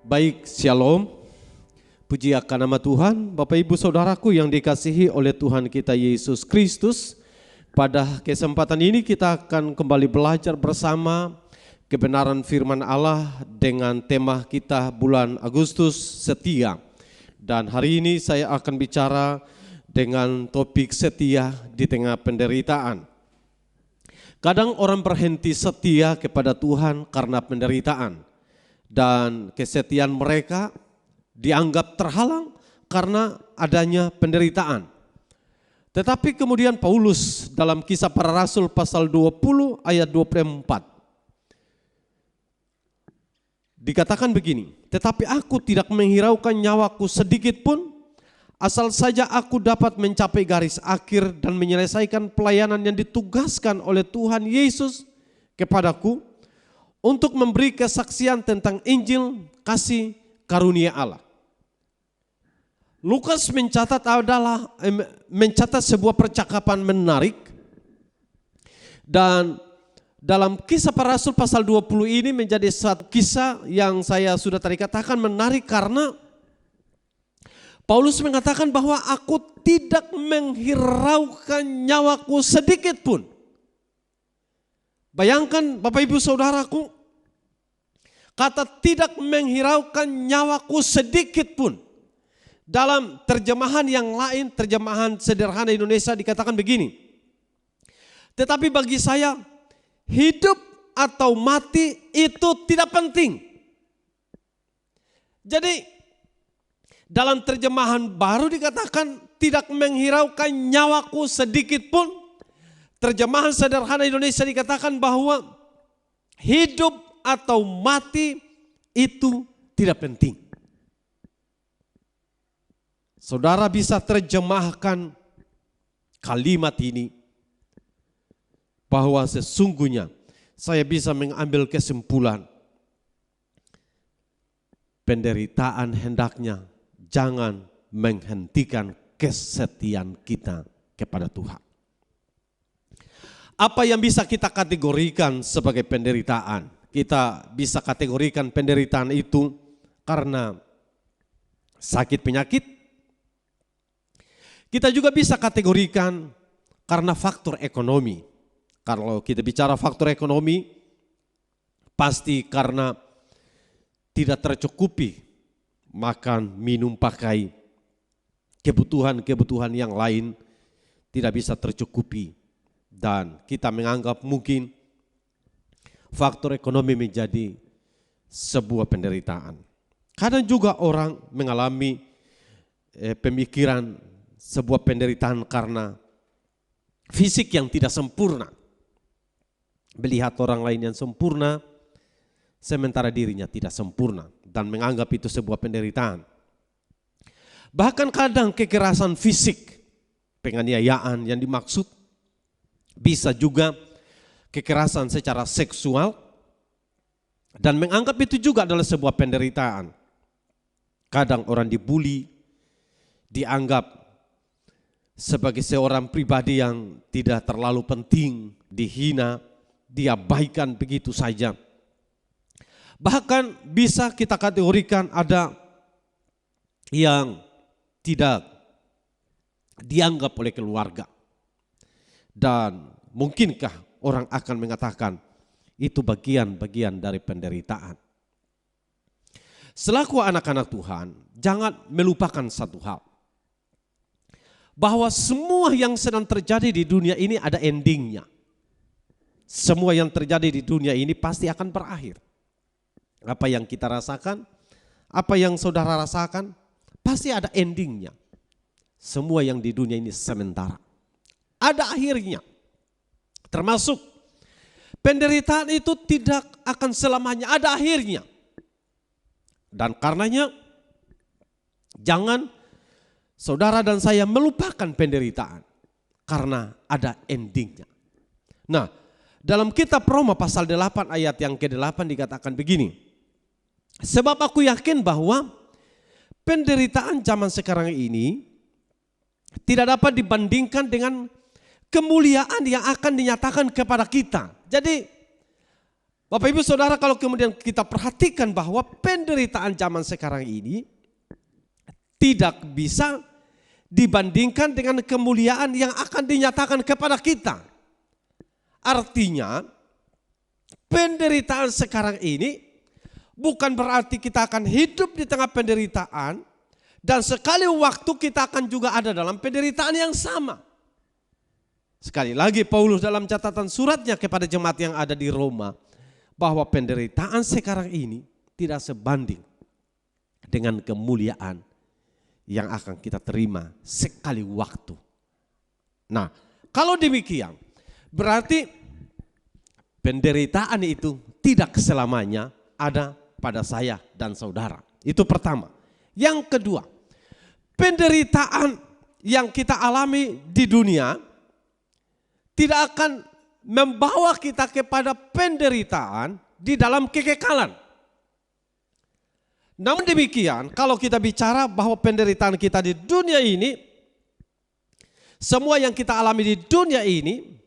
Baik, shalom. Puji akan nama Tuhan. Bapak Ibu Saudaraku yang dikasihi oleh Tuhan kita Yesus Kristus. Pada kesempatan ini kita akan kembali belajar bersama kebenaran firman Allah dengan tema kita bulan Agustus setia. Dan hari ini saya akan bicara dengan topik setia di tengah penderitaan. Kadang orang berhenti setia kepada Tuhan karena penderitaan. Dan kesetiaan mereka dianggap terhalang karena adanya penderitaan. Tetapi kemudian Paulus dalam Kisah Para Rasul pasal 20 ayat 24 dikatakan begini, tetapi aku tidak menghiraukan nyawaku sedikit pun, asal saja aku dapat mencapai garis akhir dan menyelesaikan pelayanan yang ditugaskan oleh Tuhan Yesus kepadaku, untuk memberi kesaksian tentang Injil kasih karunia Allah. Lukas mencatat sebuah percakapan menarik, dan dalam Kisah Para Rasul pasal 20 ini menjadi satu kisah yang saya sudah tadi katakan menarik karena Paulus mengatakan bahwa aku tidak menghiraukan nyawaku sedikit pun. Bayangkan Bapak Ibu Saudaraku, kata tidak menghiraukan nyawaku sedikit pun. Dalam terjemahan yang lain, terjemahan sederhana Indonesia dikatakan begini. Tetapi bagi saya, hidup atau mati itu tidak penting. Jadi dalam terjemahan baru dikatakan tidak menghiraukan nyawaku sedikit pun. Terjemahan sederhana Indonesia dikatakan bahwa hidup atau mati itu tidak penting. Saudara bisa terjemahkan kalimat ini bahwa sesungguhnya saya bisa mengambil kesimpulan penderitaan hendaknya jangan menghentikan kesetiaan kita kepada Tuhan. Apa yang bisa kita kategorikan sebagai penderitaan? Kita bisa kategorikan penderitaan itu karena sakit penyakit. Kita juga bisa kategorikan karena faktor ekonomi. Kalau kita bicara faktor ekonomi, pasti karena tidak tercukupi makan, minum, pakai, kebutuhan-kebutuhan yang lain tidak bisa tercukupi. Dan kita menganggap mungkin faktor ekonomi menjadi sebuah penderitaan. Kadang juga orang mengalami pemikiran sebuah penderitaan karena fisik yang tidak sempurna. Melihat orang lain yang sempurna, sementara dirinya tidak sempurna. Dan menganggap itu sebuah penderitaan. Bahkan kadang kekerasan fisik, penganiayaan yang dimaksud, bisa juga kekerasan secara seksual, dan menganggap itu juga adalah sebuah penderitaan. Kadang orang dibully, dianggap sebagai seorang pribadi yang tidak terlalu penting, dihina, diabaikan begitu saja. Bahkan bisa kita kategorikan ada yang tidak dianggap oleh keluarga. Dan mungkinkah orang akan mengatakan itu bagian-bagian dari penderitaan. Selaku anak-anak Tuhan, jangan melupakan satu hal. Bahwa semua yang sedang terjadi di dunia ini ada endingnya. Semua yang terjadi di dunia ini pasti akan berakhir. Apa yang kita rasakan, apa yang saudara rasakan, pasti ada endingnya. Semua yang di dunia ini sementara. Ada akhirnya, termasuk penderitaan itu tidak akan selamanya, ada akhirnya. Dan karenanya jangan saudara dan saya melupakan penderitaan karena ada endingnya. Nah, dalam kitab Roma pasal 8 ayat yang ke-8 dikatakan begini. Sebab aku yakin bahwa penderitaan zaman sekarang ini tidak dapat dibandingkan dengan kemuliaan yang akan dinyatakan kepada kita. Jadi Bapak Ibu Saudara, kalau kemudian kita perhatikan bahwa penderitaan zaman sekarang ini tidak bisa dibandingkan dengan kemuliaan yang akan dinyatakan kepada kita. Artinya penderitaan sekarang ini bukan berarti kita akan hidup di tengah penderitaan dan sekali waktu kita akan juga ada dalam penderitaan yang sama. Sekali lagi Paulus dalam catatan suratnya kepada jemaat yang ada di Roma, bahwa penderitaan sekarang ini tidak sebanding dengan kemuliaan yang akan kita terima sekali waktu. Nah, kalau demikian berarti penderitaan itu tidak selamanya ada pada saya dan saudara. Itu pertama. Yang kedua, penderitaan yang kita alami di dunia tidak akan membawa kita kepada penderitaan di dalam kekekalan. Namun demikian, kalau kita bicara bahwa penderitaan kita di dunia ini, semua yang kita alami di dunia ini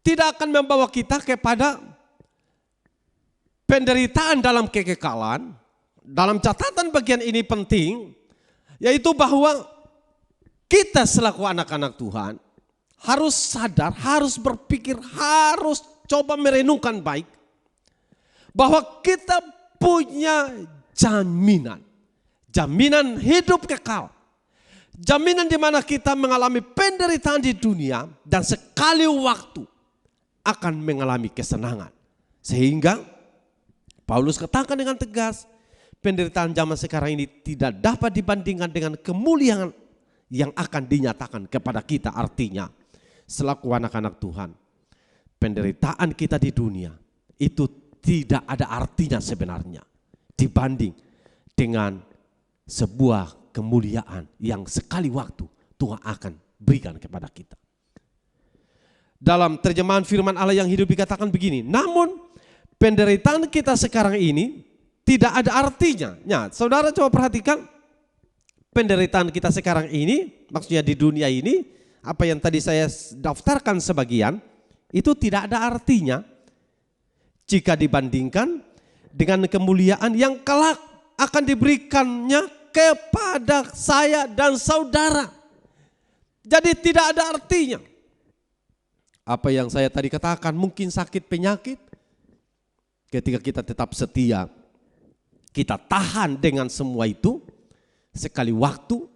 tidak akan membawa kita kepada penderitaan dalam kekekalan. Dalam catatan bagian ini penting, yaitu bahwa kita selaku anak-anak Tuhan harus sadar, harus berpikir, harus coba merenungkan baik bahwa kita punya jaminan hidup kekal, jaminan di mana kita mengalami penderitaan di dunia dan sekali waktu akan mengalami kesenangan. Sehingga Paulus katakan dengan tegas, penderitaan zaman sekarang ini tidak dapat dibandingkan dengan kemuliaan yang akan dinyatakan kepada kita. Artinya selaku anak-anak Tuhan, penderitaan kita di dunia itu tidak ada artinya sebenarnya dibanding dengan sebuah kemuliaan yang sekali waktu Tuhan akan berikan kepada kita. Dalam terjemahan firman Allah yang hidup dikatakan begini, namun penderitaan kita sekarang ini tidak ada artinya. Nah, saudara coba perhatikan, penderitaan kita sekarang ini, maksudnya di dunia ini, apa yang tadi saya daftarkan sebagian, itu tidak ada artinya jika dibandingkan dengan kemuliaan yang kelak akan diberikannya kepada saya dan saudara. Jadi tidak ada artinya. Apa yang saya tadi katakan, mungkin sakit penyakit, ketika kita tetap setia, kita tahan dengan semua itu, sekali waktu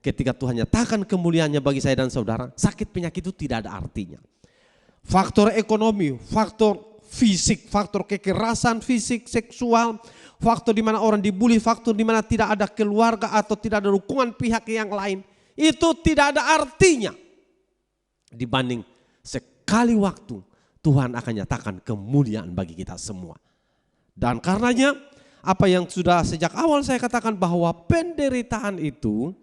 ketika Tuhan nyatakan kemuliaannya bagi saya dan saudara, sakit penyakit itu tidak ada artinya. Faktor ekonomi, faktor fisik, faktor kekerasan fisik, seksual, faktor di mana orang dibully, faktor di mana tidak ada keluarga atau tidak ada dukungan pihak yang lain, itu tidak ada artinya dibanding sekali waktu Tuhan akan nyatakan kemuliaan bagi kita semua. Dan karenanya apa yang sudah sejak awal saya katakan bahwa penderitaan itu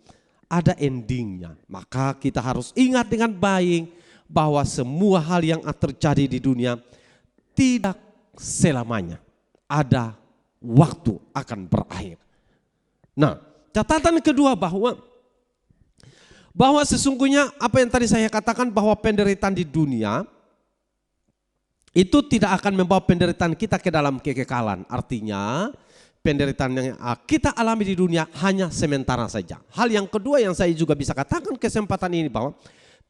ada endingnya. Maka kita harus ingat dengan baik bahwa semua hal yang terjadi di dunia tidak selamanya. Ada waktu akan berakhir. Nah, catatan kedua bahwa sesungguhnya apa yang tadi saya katakan bahwa penderitaan di dunia itu tidak akan membawa penderitaan kita ke dalam kekekalan. Artinya penderitaan yang kita alami di dunia hanya sementara saja. Hal yang kedua yang saya juga bisa katakan kesempatan ini bahwa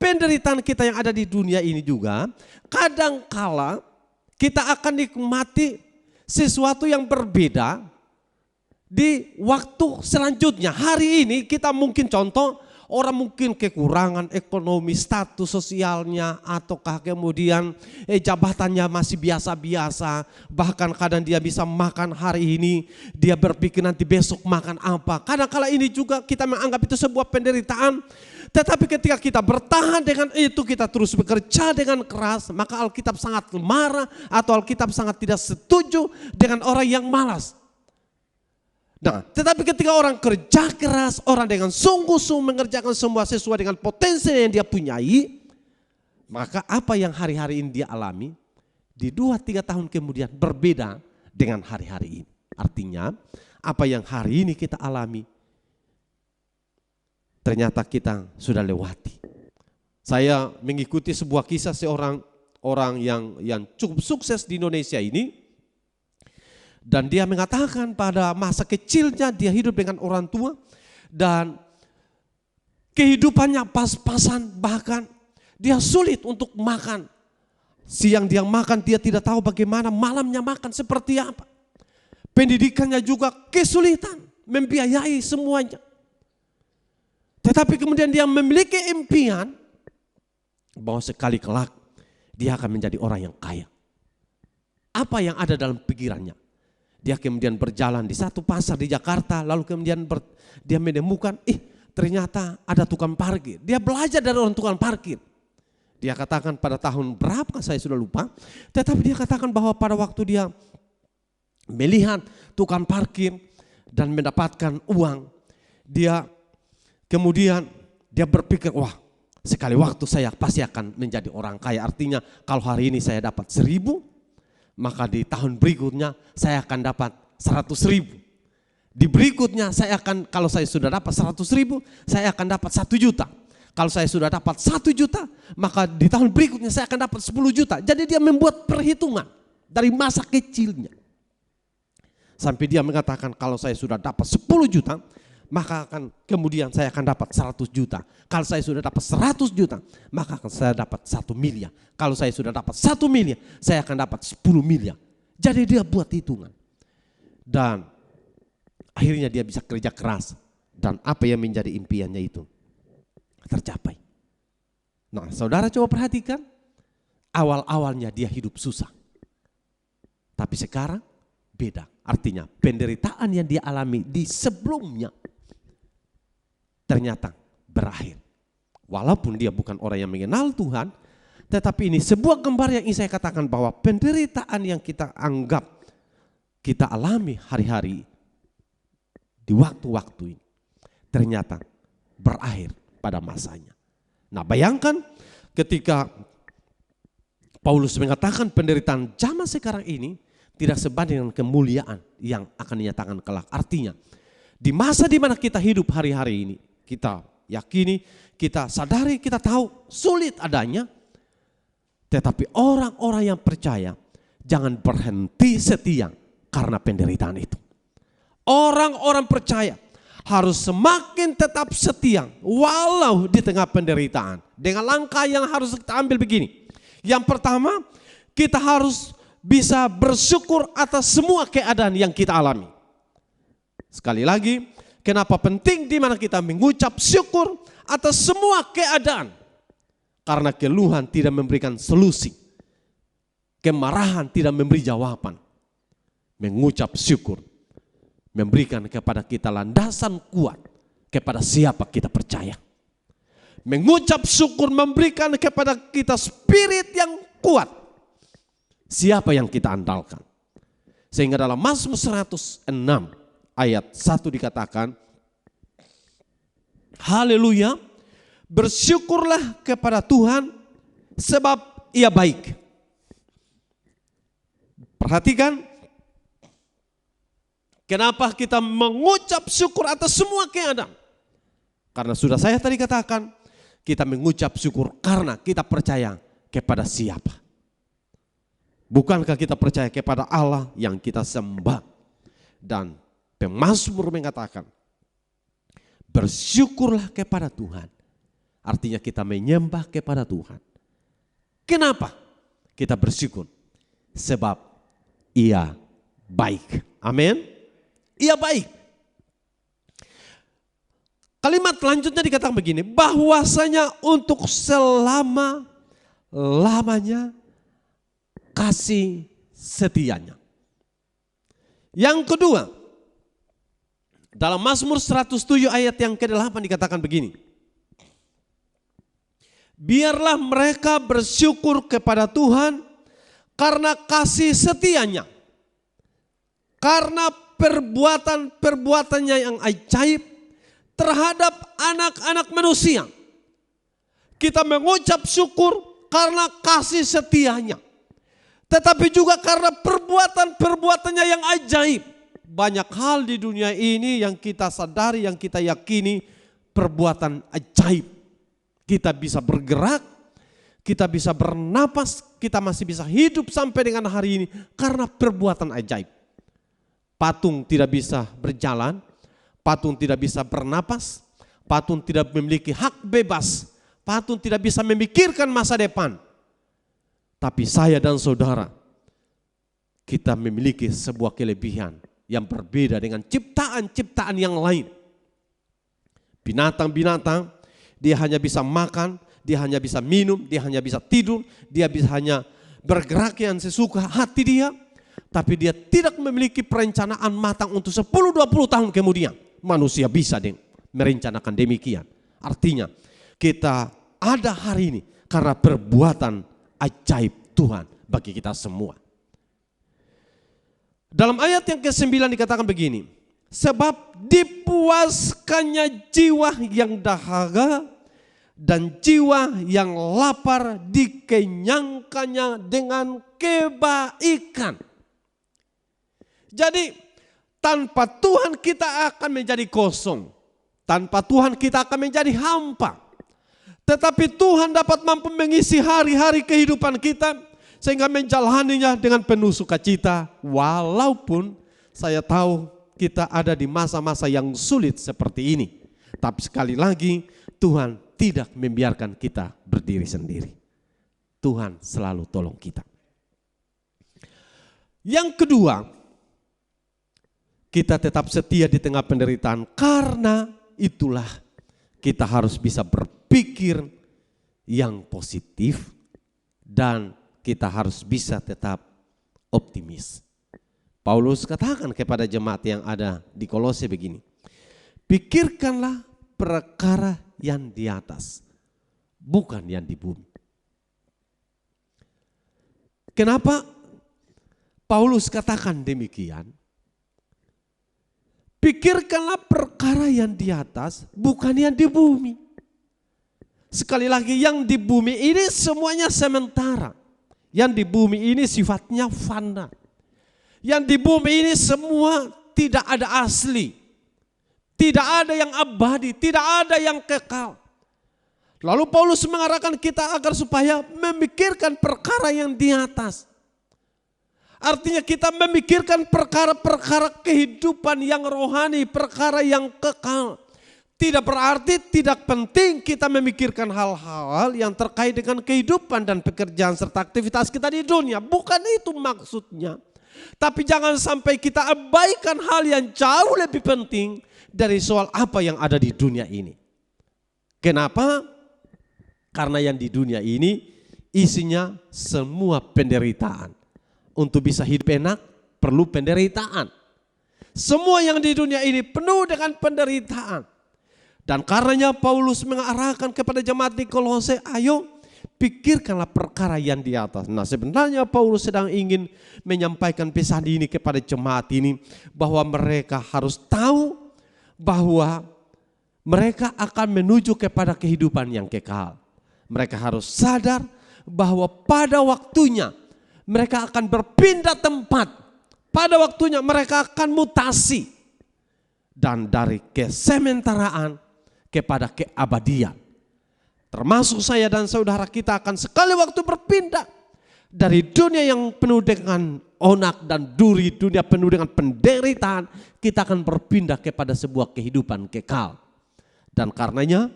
penderitaan kita yang ada di dunia ini juga kadangkala kita akan nikmati sesuatu yang berbeda di waktu selanjutnya. Hari ini kita mungkin contoh, orang mungkin kekurangan ekonomi, status sosialnya, ataukah kemudian jabatannya masih biasa-biasa. Bahkan kadang dia bisa makan hari ini, dia berpikir nanti besok makan apa. Kadang-kala ini juga kita menganggap itu sebuah penderitaan. Tetapi ketika kita bertahan dengan itu, kita terus bekerja dengan keras, maka Alkitab sangat marah atau Alkitab sangat tidak setuju dengan orang yang malas. Nah, tetapi ketika orang kerja keras, orang dengan sungguh-sungguh mengerjakan semua sesuai dengan potensi yang dia punyai, maka apa yang hari-hari ini dia alami, di 2-3 tahun kemudian berbeda dengan hari-hari ini. Artinya, apa yang hari ini kita alami, ternyata kita sudah lewati. Saya mengikuti sebuah kisah seorang orang yang cukup sukses di Indonesia ini. Dan dia mengatakan pada masa kecilnya dia hidup dengan orang tua dan kehidupannya pas-pasan, bahkan dia sulit untuk makan. Siang dia makan, dia tidak tahu bagaimana, malamnya makan seperti apa. Pendidikannya juga kesulitan membiayai semuanya. Tetapi kemudian dia memiliki impian bahwa sekali kelak dia akan menjadi orang yang kaya. Apa yang ada dalam pikirannya? Dia kemudian berjalan di satu pasar di Jakarta, lalu kemudian dia menemukan, ternyata ada tukang parkir. Dia belajar dari orang tukang parkir. Dia katakan pada tahun berapa saya sudah lupa, tetapi dia katakan bahwa pada waktu dia melihat tukang parkir dan mendapatkan uang, dia kemudian dia berpikir, wah sekali waktu saya pasti akan menjadi orang kaya. Artinya kalau hari ini saya dapat 1.000, maka di tahun berikutnya saya akan dapat 100.000. Di berikutnya saya akan, kalau saya sudah dapat 100.000, saya akan dapat 1 juta. Kalau saya sudah dapat 1 juta, maka di tahun berikutnya saya akan dapat 10 juta. Jadi dia membuat perhitungan dari masa kecilnya. Sampai dia mengatakan kalau saya sudah dapat 10 juta, maka akan kemudian saya akan dapat 100 juta. Kalau saya sudah dapat 100 juta, maka akan saya dapat 1 miliar. Kalau saya sudah dapat 1 miliar, saya akan dapat 10 miliar. Jadi dia buat hitungan. Dan akhirnya dia bisa kerja keras. Dan apa yang menjadi impiannya itu tercapai. Nah, saudara coba perhatikan, awal-awalnya dia hidup susah. Tapi sekarang beda. Artinya penderitaan yang dia alami di sebelumnya ternyata berakhir. Walaupun dia bukan orang yang mengenal Tuhan, tetapi ini sebuah gambar yang ingin saya katakan bahwa penderitaan yang kita anggap kita alami hari-hari di waktu-waktu ini ternyata berakhir pada masanya. Nah, bayangkan ketika Paulus mengatakan penderitaan zaman sekarang ini tidak sebanding dengan kemuliaan yang akan dinyatakan kelak. Artinya di masa di mana kita hidup hari-hari ini, kita yakini, kita sadari, kita tahu sulit adanya. Tetapi orang-orang yang percaya jangan berhenti setia karena penderitaan itu. Orang-orang percaya harus semakin tetap setia walau di tengah penderitaan. Dengan langkah yang harus kita ambil begini. Yang pertama, kita harus bisa bersyukur atas semua keadaan yang kita alami. Sekali lagi, kenapa penting di mana kita mengucap syukur atas semua keadaan? Karena keluhan tidak memberikan solusi. Kemarahan tidak memberi jawaban. Mengucap syukur memberikan kepada kita landasan kuat kepada siapa kita percaya. Mengucap syukur memberikan kepada kita spirit yang kuat. Siapa yang kita andalkan. Sehingga dalam Mazmur 106 ayat 1 dikatakan, haleluya, bersyukurlah kepada Tuhan sebab Ia baik. Perhatikan, kenapa kita mengucap syukur atas semua keadaan? Karena sudah saya tadi katakan, kita mengucap syukur karena kita percaya kepada siapa. Bukankah kita percaya kepada Allah yang kita sembah? Dan pemazmur mengatakan, bersyukurlah kepada Tuhan. Artinya kita menyembah kepada Tuhan. Kenapa kita bersyukur? Sebab Ia baik. Amin. Ia baik. Kalimat selanjutnya dikatakan begini, bahwasanya untuk selama-lamanya kasih setianya. Yang kedua, dalam Mazmur 107 ayat yang ke-8 dikatakan begini, biarlah mereka bersyukur kepada Tuhan karena kasih setianya, karena perbuatan-perbuatannya yang ajaib terhadap anak-anak manusia. Kita mengucap syukur karena kasih setianya. Tetapi juga karena perbuatan-perbuatannya yang ajaib. Banyak hal di dunia ini yang kita sadari, yang kita yakini perbuatan ajaib. Kita bisa bergerak, kita bisa bernapas, kita masih bisa hidup sampai dengan hari ini karena perbuatan ajaib. Patung tidak bisa berjalan, patung tidak bisa bernapas, patung tidak memiliki hak bebas, patung tidak bisa memikirkan masa depan. Tapi saya dan saudara, kita memiliki sebuah kelebihan yang berbeda dengan ciptaan-ciptaan yang lain. Binatang-binatang, dia hanya bisa makan, dia hanya bisa minum, dia hanya bisa tidur, dia bisa hanya bergerak yang sesuka hati dia. Tapi dia tidak memiliki perencanaan matang untuk 10-20 tahun kemudian. Manusia bisa merencanakan demikian. Artinya kita ada hari ini karena perbuatan ajaib Tuhan bagi kita semua. Dalam ayat yang ke-9 dikatakan begini. Sebab dipuaskannya jiwa yang dahaga dan jiwa yang lapar dikenyangkannya dengan kebaikan. Jadi tanpa Tuhan kita akan menjadi kosong. Tanpa Tuhan kita akan menjadi hampa. Tetapi Tuhan dapat mampu mengisi hari-hari kehidupan kita sehingga menjalaninya dengan penuh sukacita. Walaupun saya tahu kita ada di masa-masa yang sulit seperti ini. Tapi sekali lagi Tuhan tidak membiarkan kita berdiri sendiri. Tuhan selalu tolong kita. Yang kedua, kita tetap setia di tengah penderitaan. Karena itulah kita harus bisa berpikir yang positif dan kita harus bisa tetap optimis. Paulus katakan kepada jemaat yang ada di Kolose begini. Pikirkanlah perkara yang di atas, bukan yang di bumi. Kenapa Paulus katakan demikian? Pikirkanlah perkara yang di atas, bukan yang di bumi. Sekali lagi, yang di bumi ini semuanya sementara. Yang di bumi ini sifatnya fana. Yang di bumi ini semua tidak ada asli. Tidak ada yang abadi, tidak ada yang kekal. Lalu Paulus mengarahkan kita agar supaya memikirkan perkara yang di atas. Artinya kita memikirkan perkara-perkara kehidupan yang rohani, perkara yang kekal. Tidak berarti tidak penting kita memikirkan hal-hal yang terkait dengan kehidupan dan pekerjaan serta aktivitas kita di dunia. Bukan itu maksudnya. Tapi jangan sampai kita abaikan hal yang jauh lebih penting dari soal apa yang ada di dunia ini. Kenapa? Karena yang di dunia ini isinya semua penderitaan. Untuk bisa hidup enak perlu penderitaan. Semua yang di dunia ini penuh dengan penderitaan. Dan karenanya Paulus mengarahkan kepada jemaat di Kolose, ayo pikirkanlah perkara yang di atas. Nah, sebenarnya Paulus sedang ingin menyampaikan pesan ini kepada jemaat ini bahwa mereka harus tahu bahwa mereka akan menuju kepada kehidupan yang kekal. Mereka harus sadar bahwa pada waktunya mereka akan berpindah tempat. Pada waktunya mereka akan mutasi. Dan dari kesementaraan kepada keabadian. Termasuk saya dan saudara kita akan sekali waktu berpindah. Dari dunia yang penuh dengan onak dan duri, dunia penuh dengan penderitaan. Kita akan berpindah kepada sebuah kehidupan kekal. Dan karenanya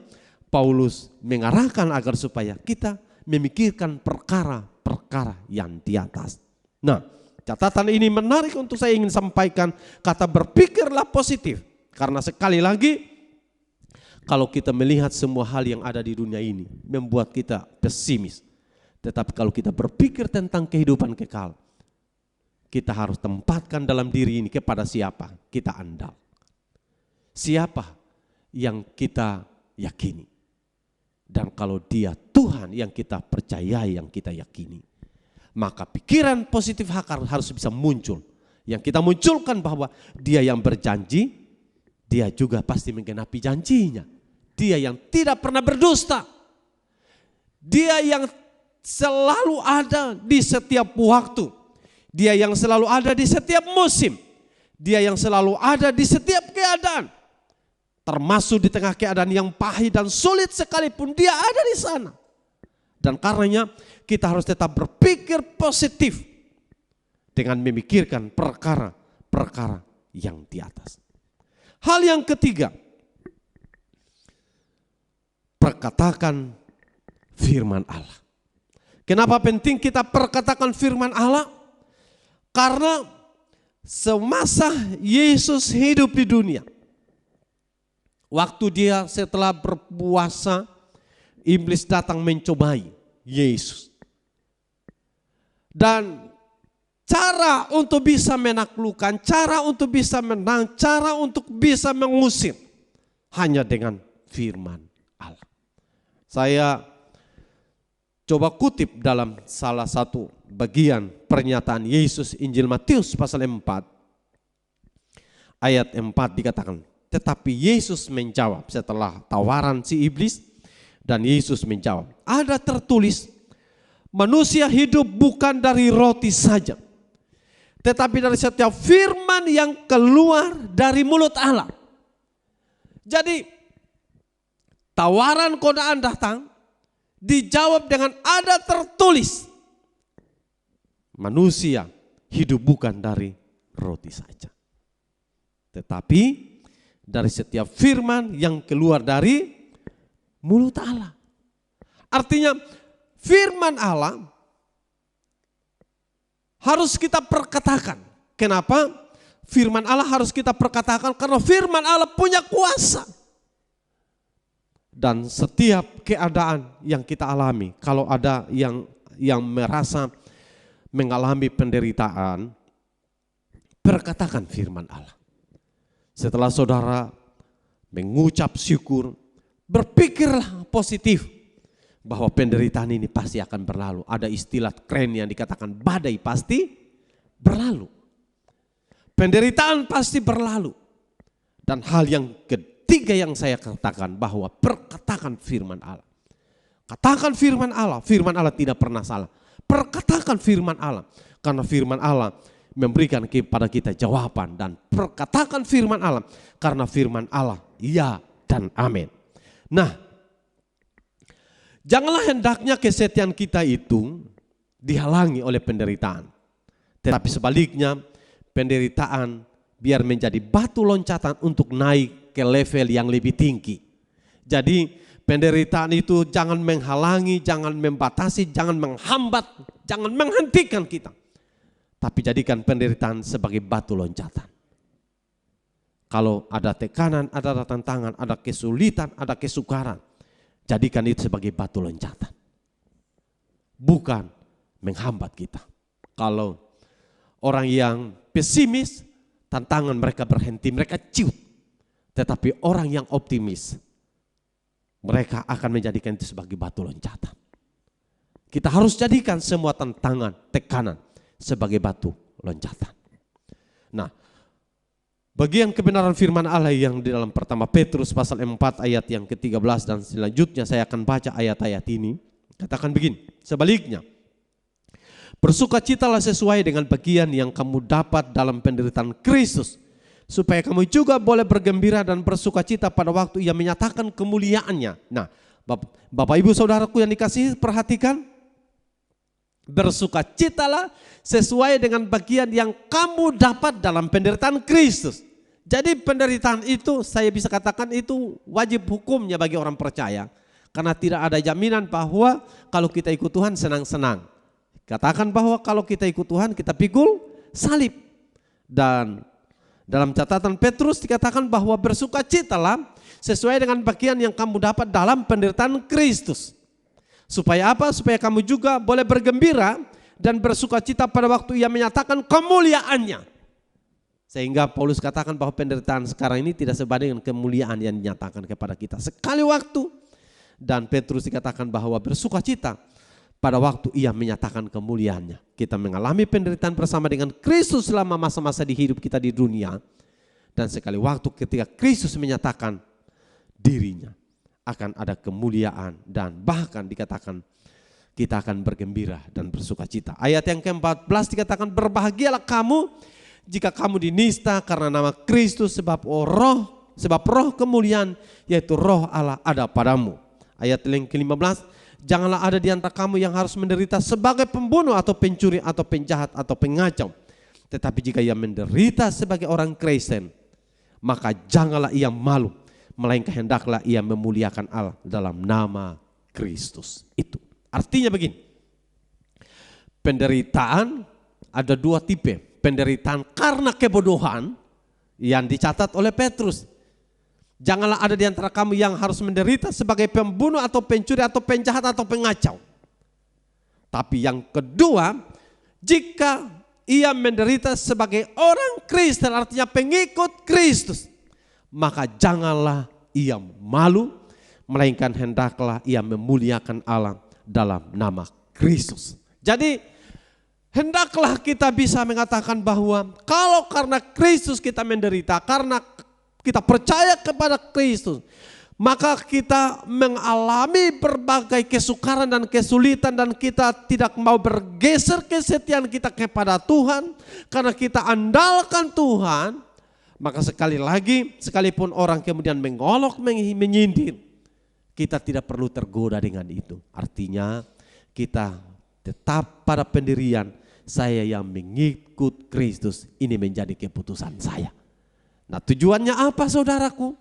Paulus mengarahkan agar supaya kita memikirkan perkara-perkara yang di atas. Nah, catatan ini menarik untuk saya ingin sampaikan. Kata berpikirlah positif. Karena sekali lagi, kalau kita melihat semua hal yang ada di dunia ini membuat kita pesimis. Tetapi kalau kita berpikir tentang kehidupan kekal, kita harus tempatkan dalam diri ini kepada siapa kita andal. Siapa yang kita yakini. Dan kalau dia Tuhan yang kita percayai, yang kita yakini, maka pikiran positif harus bisa muncul. Yang kita munculkan bahwa dia yang berjanji, dia juga pasti menggenapi janjinya. Dia yang tidak pernah berdusta. Dia yang selalu ada di setiap waktu. Dia yang selalu ada di setiap musim. Dia yang selalu ada di setiap keadaan. Termasuk di tengah keadaan yang pahit dan sulit sekalipun dia ada di sana. Dan karenanya kita harus tetap berpikir positif dengan memikirkan perkara-perkara yang di atas. Hal yang ketiga, perkatakan firman Allah. Kenapa penting kita perkatakan firman Allah? Karena semasa Yesus hidup di dunia, waktu dia setelah berpuasa, iblis datang mencobai Yesus. Dan cara untuk bisa menaklukkan, cara untuk bisa menang, cara untuk bisa mengusir hanya dengan firman Allah. Saya coba kutip dalam salah satu bagian pernyataan Yesus Injil Matius pasal 4 ayat 4 dikatakan, tetapi Yesus menjawab setelah tawaran si iblis, dan Yesus menjawab, ada tertulis, manusia hidup bukan dari roti saja, tetapi dari setiap firman yang keluar dari mulut Allah. Jadi tawaran godaan datang, dijawab dengan ada tertulis, manusia hidup bukan dari roti saja, tetapi dari setiap firman yang keluar dari mulut Allah. Artinya firman Allah harus kita perkatakan. Kenapa? Firman Allah harus kita perkatakan karena firman Allah punya kuasa. Dan setiap keadaan yang kita alami, kalau ada yang merasa mengalami penderitaan, perkatakan firman Allah. Setelah saudara mengucap syukur, berpikirlah positif bahwa penderitaan ini pasti akan berlalu. Ada istilah keren yang dikatakan badai pasti berlalu. Penderitaan pasti berlalu. Dan hal yang ketiga yang saya katakan bahwa perkatakan firman Allah. Katakan firman Allah tidak pernah salah. Perkatakan firman Allah, karena firman Allah memberikan kepada kita jawaban. Dan perkatakan firman Allah, karena firman Allah ya dan amin. Nah, janganlah hendaknya kesetiaan kita itu dihalangi oleh penderitaan. Tetapi sebaliknya, penderitaan biar menjadi batu loncatan untuk naik ke level yang lebih tinggi. Jadi penderitaan itu jangan menghalangi, jangan membatasi, jangan menghambat, jangan menghentikan kita. Tapi jadikan penderitaan sebagai batu loncatan. Kalau ada tekanan, ada tantangan, ada kesulitan, ada kesukaran, jadikan itu sebagai batu loncatan. Bukan menghambat kita. Kalau orang yang pesimis, tantangan mereka berhenti, mereka ciut. Tetapi orang yang optimis, mereka akan menjadikan itu sebagai batu loncatan. Kita harus jadikan semua tantangan, tekanan sebagai batu loncatan. Nah, bagian kebenaran firman Allah yang di dalam pertama Petrus pasal 4 ayat yang ke-13 dan selanjutnya saya akan baca ayat-ayat ini. Katakan begini, sebaliknya, bersukacitalah sesuai dengan bagian yang kamu dapat dalam penderitaan Kristus, supaya kamu juga boleh bergembira dan bersukacita pada waktu ia menyatakan kemuliaannya. Nah, Bapak Ibu Saudaraku yang dikasihi, perhatikan. Bersukacitalah sesuai dengan bagian yang kamu dapat dalam penderitaan Kristus. Jadi penderitaan itu saya bisa katakan itu wajib hukumnya bagi orang percaya. Karena tidak ada jaminan bahwa kalau kita ikut Tuhan senang-senang. Katakan bahwa kalau kita ikut Tuhan kita pikul salib. Dan dalam catatan Petrus dikatakan bahwa bersukacitalah sesuai dengan bagian yang kamu dapat dalam penderitaan Kristus. Supaya apa? Supaya kamu juga boleh bergembira dan bersukacita pada waktu ia menyatakan kemuliaannya. Sehingga Paulus katakan bahwa penderitaan sekarang ini tidak sebanding dengan kemuliaan yang dinyatakan kepada kita sekali waktu. Dan Petrus dikatakan bahwa bersukacita pada waktu ia menyatakan kemuliaannya. Kita mengalami penderitaan bersama dengan Kristus selama masa-masa di hidup kita di dunia. Dan sekali waktu ketika Kristus menyatakan dirinya, akan ada kemuliaan dan bahkan dikatakan kita akan bergembira dan bersukacita. Ayat yang ke-14 dikatakan berbahagialah kamu jika kamu dinista karena nama Kristus sebab roh kemuliaan yaitu roh Allah ada padamu. Ayat yang ke-15, janganlah ada di antara kamu yang harus menderita sebagai pembunuh atau pencuri atau penjahat atau pengacau. Tetapi jika ia menderita sebagai orang Kristen, maka janganlah ia malu, melainkan hendaklah ia memuliakan Allah dalam nama Kristus. Itu artinya begini, penderitaan ada dua tipe. Penderitaan karena kebodohan yang dicatat oleh Petrus. Janganlah ada di antara kamu yang harus menderita sebagai pembunuh atau pencuri atau penjahat atau pengacau. Tapi yang kedua, jika ia menderita sebagai orang Kristen, artinya pengikut Kristus, maka janganlah ia malu, melainkan hendaklah ia memuliakan Allah dalam nama Kristus. Jadi hendaklah kita bisa mengatakan bahwa kalau karena Kristus kita menderita, karena kita percaya kepada Kristus, maka kita mengalami berbagai kesukaran dan kesulitan, dan kita tidak mau bergeser kesetiaan kita kepada Tuhan karena kita andalkan Tuhan. Maka sekali lagi, sekalipun orang kemudian mengolok, menyindir, kita tidak perlu tergoda dengan itu. Artinya kita tetap pada pendirian, saya yang mengikut Kristus, ini menjadi keputusan saya. Nah, tujuannya apa saudaraku?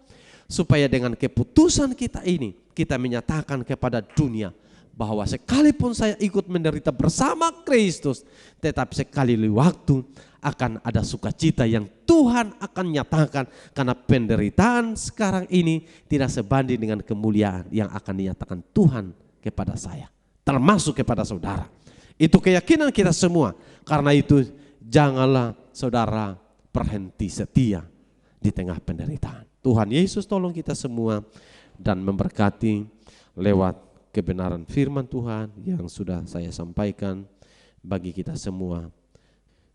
Supaya dengan keputusan kita ini, kita menyatakan kepada dunia bahwa sekalipun saya ikut menderita bersama Kristus, tetapi sekali waktu akan ada sukacita yang Tuhan akan nyatakan, karena penderitaan sekarang ini tidak sebanding dengan kemuliaan yang akan dinyatakan Tuhan kepada saya, termasuk kepada saudara. Itu keyakinan kita semua. Karena itu janganlah saudara berhenti setia di tengah penderitaan. Tuhan Yesus tolong kita semua dan memberkati lewat kebenaran firman Tuhan yang sudah saya sampaikan bagi kita semua,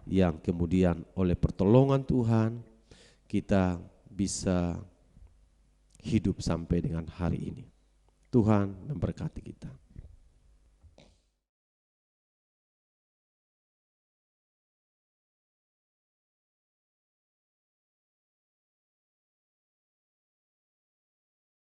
yang kemudian oleh pertolongan Tuhan kita bisa hidup sampai dengan hari ini. Tuhan memberkati kita.